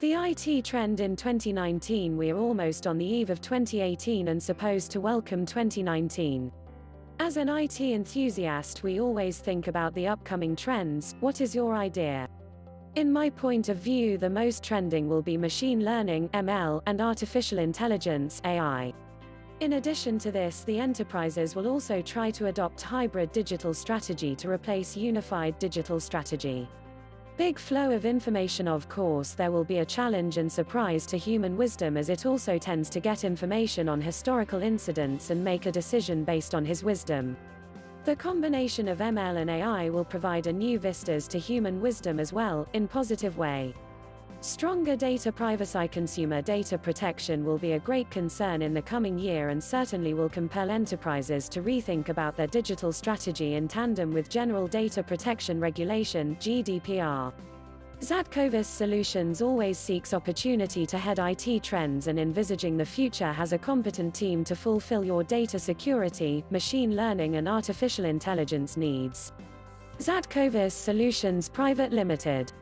The IT trend in 2019. We're almost on the eve of 2018 and supposed to welcome 2019. As an IT enthusiast, we always think about the upcoming trends. What is your idea? In my point of view, the most trending will be machine learning (ML) and artificial intelligence (AI). In addition to this, the enterprises will also try to adopt hybrid digital strategy to replace unified digital strategy. Big flow of information. Of course, there will be a challenge and surprise to human wisdom, as it also tends to get information on historical incidents and make a decision based on his wisdom. The combination of ML and AI will provide a new vistas to human wisdom as well, in positive way. Stronger data privacy. Consumer data protection will be a great concern in the coming year and certainly will compel enterprises to rethink about their digital strategy in tandem with General Data Protection Regulation (GDPR). Zadkovis Solutions always seeks opportunity to head IT trends, and envisaging the future has a competent team to fulfill your data security, machine learning and artificial intelligence needs. Zadkovis Solutions Private Limited.